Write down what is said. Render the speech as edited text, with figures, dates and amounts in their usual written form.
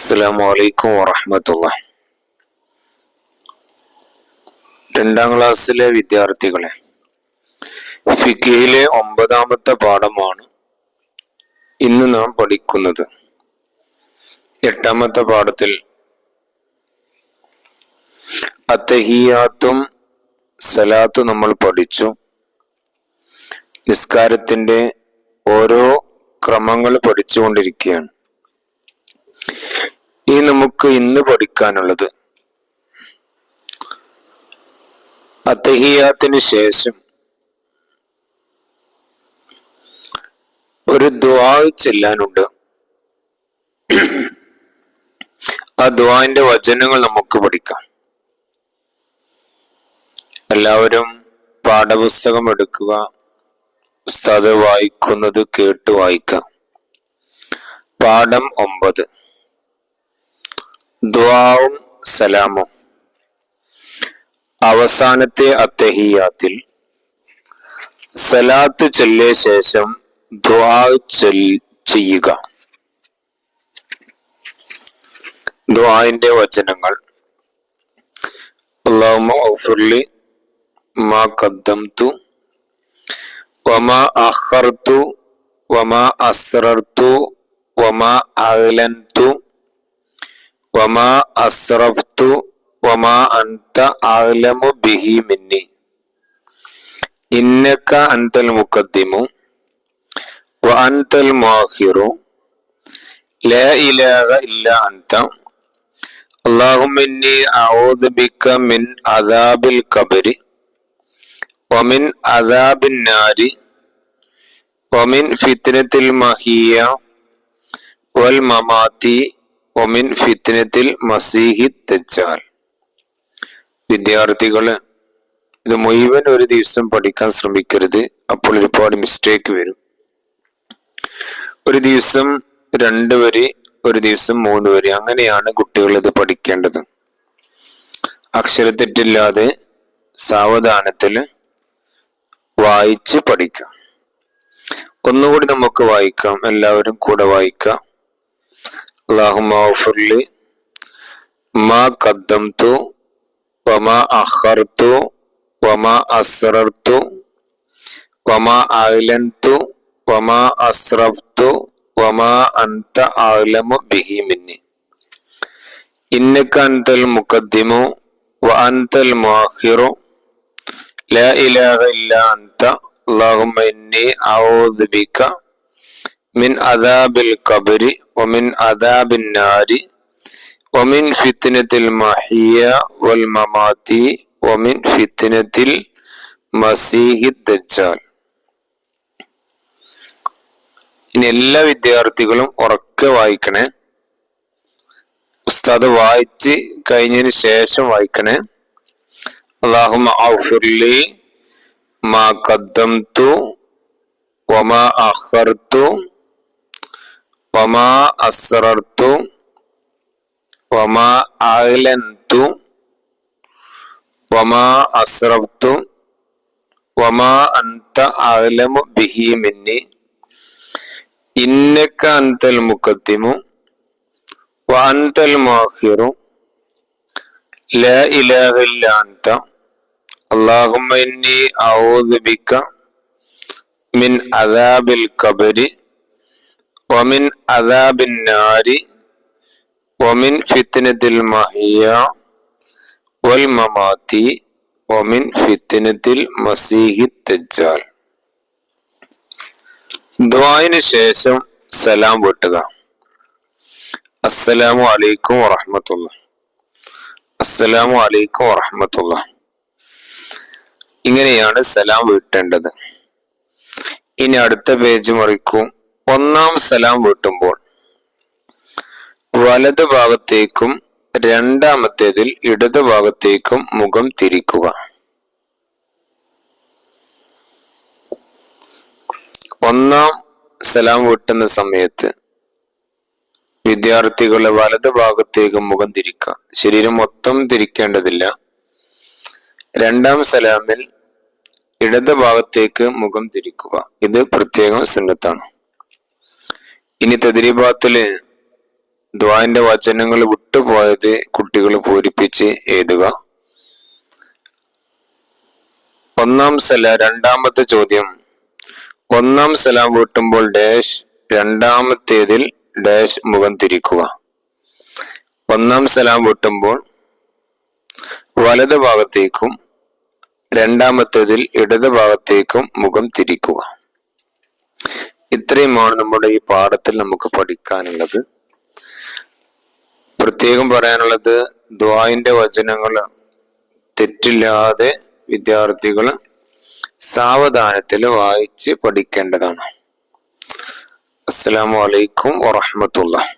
അസ്സലാമു അലൈക്കും വറഹ്മത്തുള്ളാഹി. രണ്ടാം ക്ലാസ്സിലെ വിദ്യാർത്ഥികളെ, ഫിഖിലെ 9ാമത്തെ പാഠമാണ് ഇന്ന് നാം പഠിക്കുന്നത്. 8ാമത്തെ പാഠത്തിൽ അത്തഹിയാത്തും സലാത്തും നമ്മൾ പഠിച്ചു. നിസ്കാരത്തിന്റെ ഓരോ ക്രമങ്ങൾ പഠിച്ചുകൊണ്ടിരിക്കുകയാണ്. ഇനി നമുക്ക് ഇന്ന് പഠിക്കാനുള്ളത് അത്തഹിയാത്തിന് ശേഷം ഒരു ദുആ ചെല്ലാനുണ്ട്. ആ ദുആന്റെ വചനങ്ങൾ നമുക്ക് പഠിക്കാം. എല്ലാവരും പാഠപുസ്തകം എടുക്കുക, ഉസ്താദ് വായിക്കുന്നത് കേട്ട് വായിക്കാം. പാഠം 9, ദുആവും സലാമും. അവസാനത്തെ അത്തഹിയാത്തിൽ സലാത്ത് ചൊല്ലിയ ശേഷം ദുആ ചെയ്യുക. ദുആന്റെ വചനങ്ങൾ: അല്ലാഹുമ്മ ഗ്ഫിർലി മാ ഖദ്ദംതു വമാ അഖർതു വമാ അസ്റർതു വമാ അഅ്ലൻതു വമാ അസ്റഫ്തു വമാ അൻത അഅ്ലമു ബിഹി മിന്നി ഇന്നക അൻതൽ മുഖദ്ദിമു വ അൻതൽ മുഅഖിറു ലാ ഇലാഹ ഇല്ലാ അൻത അല്ലാഹുമ്മ ഇന്നി അഊദു ബിക മിൻ അദാബിൽ ഖബ്രി വമിൻ അദാബിൻ നാരി വമിൻ ഫിത്നത്തിൽ മഹിയ വൽ മമാതി വമിൻ ഫിത്നത്തിൽ മസീഹി ദജ്ജാൽ. വിദ്യാർത്ഥികള്, ഇത് മുഴുവൻ ഒരു ദിവസം പഠിക്കാൻ ശ്രമിക്കരുത്. അപ്പോൾ ഒരുപാട് മിസ്റ്റേക്ക് വരും. ഒരു ദിവസം 2 വരി, ഒരു ദിവസം 3 വരി, അങ്ങനെയാണ് കുട്ടികൾ ഇത് പഠിക്കേണ്ടത്. അക്ഷരത്തെറ്റില്ലാതെ സാവധാനത്തിൽ വായിച്ച് പഠിക്കാം. ഒന്നുകൂടി നമുക്ക് വായിക്കാം. എല്ലാവരും കൂടെ വായിക്കാം. അല്ലാഹുമ്മ ഗ്ഫിർലി മാ ഖദ്ദംതു വമാ അഖർതു വമാ അസ്റർതു വമാ അഅ്ലൻതു വമാ അസ്റഫ്തു വമാ അൻത അഅ്ലമു ബിഹി മിന്നി ഇന്നക അൻതൽ മുഖദ്ദിമു വ അൻതൽ മുഅഖിറു ലാ ഇലാഹ ഇല്ലാ അൻത അല്ലാഹുമ്മ ഇന്നി അഊദു ബിക മിൻ അദാബിൽ ഖബ്രി വമിൻ അദാബിൻ നാരി വമിൻ ഫിത്നത്തിൽ മഹിയ വൽ മമാതി വമിൻ ഫിത്നത്തിൽ മസീഹി ദജ്ജാൽ. ഇനി എല്ലാ വിദ്യാർത്ഥികളും ഉറക്കെ വായിക്കണേ. ഉസ്താദ് വായിച്ച് കഴിഞ്ഞതിന് ശേഷം വായിക്കണേ. അല്ലാഹുമ്മ ഗ്ഫിർലി മാ ഖദ്ദംതു വമാ അഖർതു വമാ അസ്റർതു വമാ അഅ്ലൻതു വമാ അസ്റഫ്തു വമാ അൻത അഅ്ലമു ബിഹി മിന്നി ഇന്നക അൻതൽ മുഖദ്ദിമു വ അൻതൽ മുഅഖിറു ലാ ഇലാഹ ഇല്ലാ അൻത അല്ലാഹുമ്മ ഇന്നി അഊദു ബിക മിൻ അദാബിൽ ഖബ്രി വമിൻ അദാബിൻ നാരി വമിൻ ഫിത്നത്തിൽ മഹിയ വൽ മമാതി വമിൻ ഫിത്നത്തിൽ മസീഹി ദജ്ജാൽ. ദുആയിന് ശേഷം സലാം വീട്ടുക. അസ്സലാമു അലൈക്കും വറഹ്മത്തുള്ളാഹി, അസ്സലാമു അലൈക്കും വറഹ്മത്തുള്ളാഹി. ഇങ്ങനെയാണ് സലാം വീട്ടേണ്ടത്. ഇനി അടുത്ത പേജ് മറിക്കൂ. 1ാം സലാം വീട്ടുമ്പോൾ വലത് ഭാഗത്തേക്കും 2ാമത്തേതിൽ ഇടത് ഭാഗത്തേക്കും മുഖം തിരിക്കുക. 1ാം സലാം വീട്ടുന്ന സമയത്ത് വിദ്യാർത്ഥികളെ വലത് ഭാഗത്തേക്ക് മുഖം തിരിക്കുക. ശരീരം മൊത്തം തിരിക്കേണ്ടതില്ല. 2ാം സലാമിൽ ഇടത് ഭാഗത്തേക്ക് മുഖം തിരിക്കുക. ഇത് പ്രത്യേകം സുന്നത്താണ്. ഇനി തദ്രീബാത്തില് ദുആന്റെ വചനങ്ങൾ വിട്ടുപോയത് കുട്ടികൾ പൂരിപ്പിച്ച് എഴുതുക. രണ്ടാമത്തെ ചോദ്യം, ഒന്നാം സലാം വീട്ടുമ്പോൾ ഡാഷ്, രണ്ടാമത്തേതിൽ ഡാഷ് മുഖം തിരിക്കുക. ഒന്നാം സലാം വീട്ടുമ്പോൾ വലത് ഭാഗത്തേക്കും രണ്ടാമത്തേതിൽ ഇടത് ഭാഗത്തേക്കും മുഖം തിരിക്കുക. ഇത്രയുമാണ് നമ്മുടെ ഈ പാഠത്തിൽ നമുക്ക് പഠിക്കാനുള്ളത്. പ്രത്യേകം പറയാനുള്ളത്, ദുആന്റെ വചനങ്ങൾ തെറ്റില്ലാതെ വിദ്യാർത്ഥികൾ സാവധാനത്തിൽ വായിച്ച് പഠിക്കേണ്ടതാണ്. അസ്സലാമു അലൈക്കും വറഹ്മത്തുള്ളാഹി.